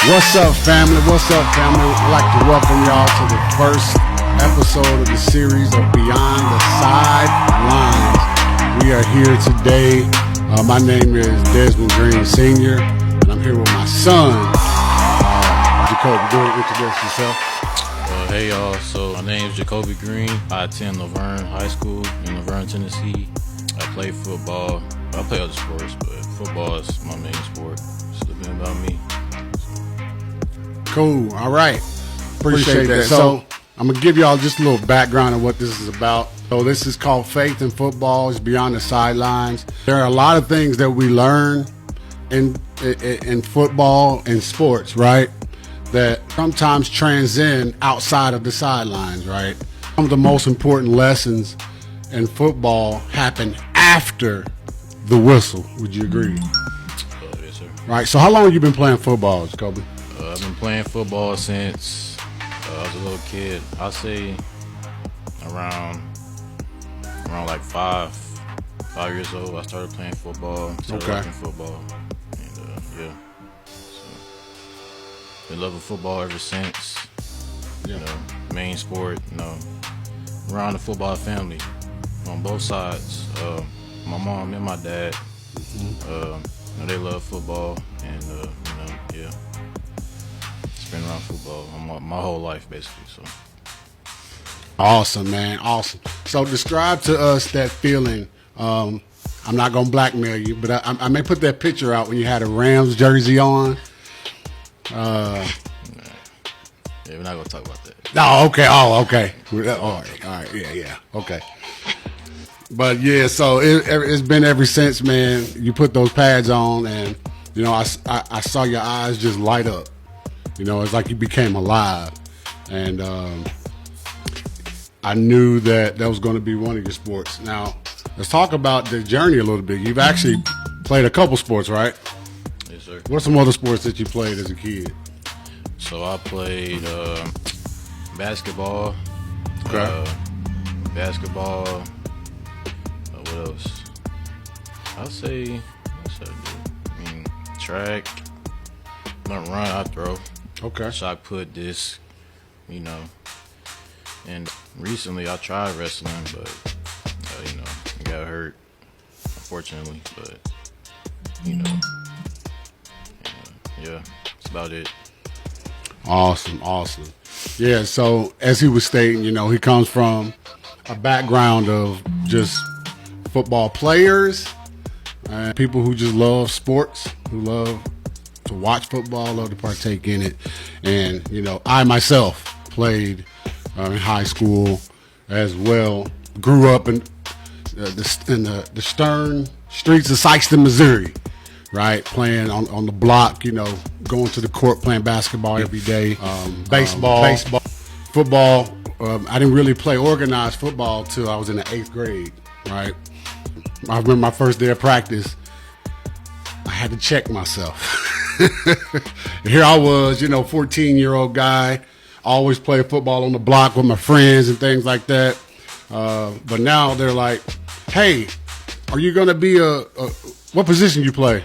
What's up, family? What's up, family? I'd like to welcome y'all to the first episode of the series of Beyond the Sidelines. We are here today. My name is Desmond Green Sr., and I'm here with my son, Jacoby. Go ahead and introduce yourself. Hey y'all, so my name is Jacoby Green. I attend Laverne High School in Laverne, Tennessee. I play football. I play other sports, but football is my main sport. Just a bit about me. Cool. All right. Appreciate that. So I'm going to give y'all just a little background on what this is about. So this is called Faith in Football. It's Beyond the Sidelines. There are a lot of things that we learn in football and sports, right, that sometimes transcend outside of the sidelines, right? Some of the most important lessons in football happen after the whistle. Would you agree? Yes, sir. Right. So how long have you been playing football, Jacoby? I've been playing football since I was a little kid. I'll say around like five years old. I started playing football. Started watching football, and yeah. So been loving football ever since. You know, main sport. You know, around the football family on both sides. My mom and my dad. They love football, and yeah. Been around football my whole life, basically. So awesome, man, awesome. So describe to us that feeling. I'm not gonna blackmail you, but I may put that picture out when you had a Rams jersey on. Yeah, we're not gonna talk about that. No, okay. Oh, okay. All right. Yeah. Okay. But yeah, so it's been ever since, man. You put those pads on, and you know, I saw your eyes just light up. You know, it's like you became alive, and I knew that was going to be one of your sports. Now, let's talk about the journey a little bit. You've actually played a couple sports, right? Yes, sir. What are some other sports that you played as a kid? So I played basketball. Okay. Basketball. What else? I'll say, what should I do? I mean, track. Not run, I throw. Okay. Shot put, disc, you know. And recently I tried wrestling, but, I got hurt, unfortunately. But, yeah, that's about it. Awesome. Yeah, so as he was stating, he comes from a background of just football players and people who just love sports, who love to watch football, love to partake in it. And I myself played in high school as well. Grew up in the stern streets of Sykeston, Missouri, right? Playing on the block, going to the court, playing basketball every day. Baseball, football. I didn't really play organized football till I was in the 8th grade, right? I remember my first day of practice, I had to check myself. Here I was, 14-year-old guy, always played football on the block with my friends and things like that. But now they're like, hey, are you going to be what position you play?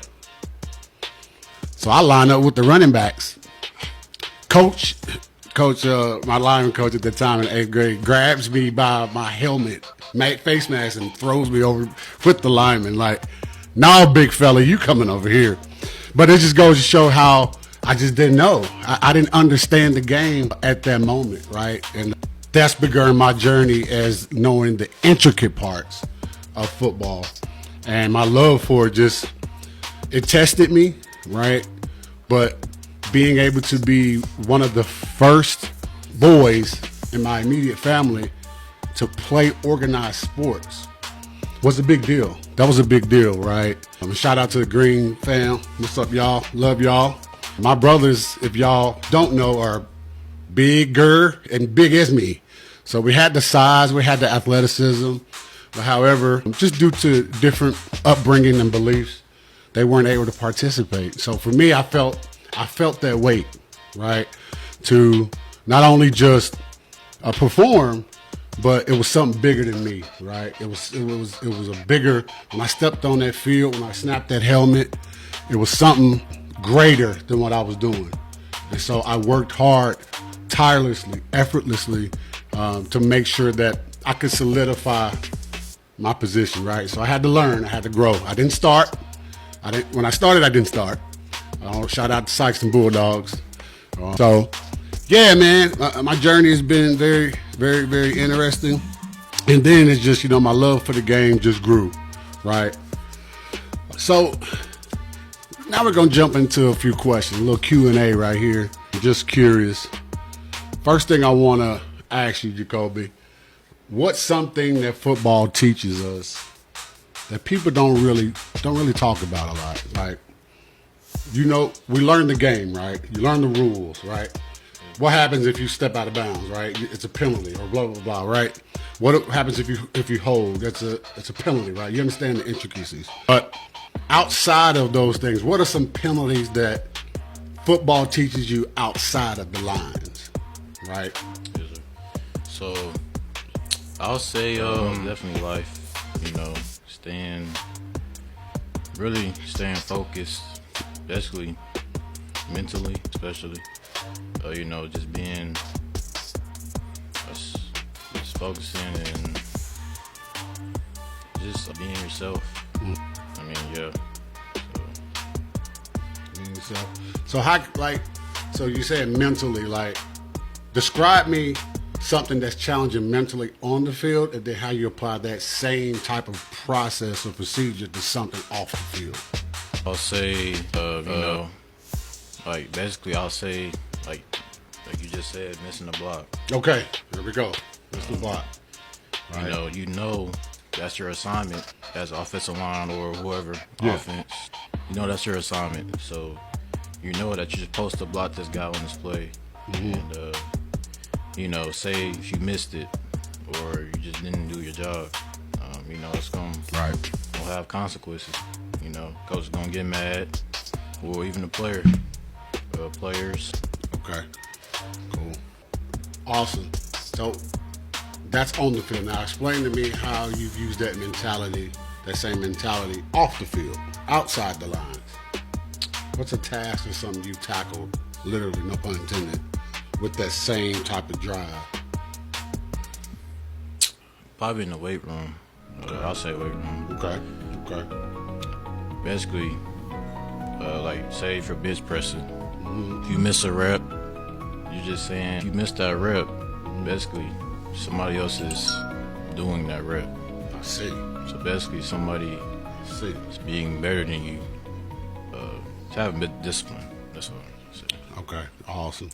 So I line up with the running backs. Coach, my lineman coach at the time in 8th grade, grabs me by my helmet, face mask, and throws me over with the lineman. Like, nah, big fella, you coming over here. But it just goes to show how I just didn't know. I didn't understand the game at that moment, right? And that's begun my journey as knowing the intricate parts of football. And my love for it it tested me, right? But being able to be one of the first boys in my immediate family to play organized sports was a big deal. That was a big deal, right? Shout out to the Green fam. What's up, y'all? Love y'all. My brothers, if y'all don't know, are bigger and big as me. So we had the size, we had the athleticism. But however, just due to different upbringing and beliefs, they weren't able to participate. So for me, I felt that weight, right? To not only just perform, but it was something bigger than me, right? It was a bigger, when I stepped on that field, when I snapped that helmet, it was something greater than what I was doing. And so I worked hard, tirelessly, effortlessly, to make sure that I could solidify my position, right? So I had to learn, I had to grow. I didn't start. When I started, I didn't start. Shout out to Sykes and Bulldogs. So, yeah, man, my journey has been very, very, very interesting. And then it's just, my love for the game just grew, right? So now we're gonna jump into a few questions, a little Q&A right here. Just curious. First thing I want to ask you, Jacoby, what's something that football teaches us that people don't really talk about a lot? Like, we learn the game, right? You learn the rules, right? What happens if you step out of bounds, right? It's a penalty, or blah blah blah, right? What happens if you hold? It's a penalty, right? You understand the intricacies. But outside of those things, what are some penalties that football teaches you outside of the lines, right? Yes, sir. So I'll say definitely life. Staying focused, basically mentally, especially. Just being just focusing and just being yourself. I mean, yeah. So you said mentally, like, describe me something that's challenging mentally on the field, and then how you apply that same type of process or procedure to something off the field. I'll say, basically, I'll say, like you just said, missing the block. Okay, here we go. Missing the block. Right. That's your assignment as offensive line or whoever, offense. That's your assignment. So that you're supposed to block this guy on this play. And, say if you missed it or you just didn't do your job, it's going to have consequences. Coach is going to get mad, or even the players. Okay, cool. Awesome. So that's on the field. Now explain to me how you've used that same mentality off the field, outside the lines. What's a task or something you tackled, literally, no pun intended, with that same type of drive? Probably in the weight room. I'll say weight room. Okay. Basically, say if you're bench pressing, if you miss a rep, you're just saying, if you miss that rep, basically somebody else is doing that rep. I see. So basically somebody is being better than you. Have a bit of discipline. That's what I'm saying. Okay, awesome.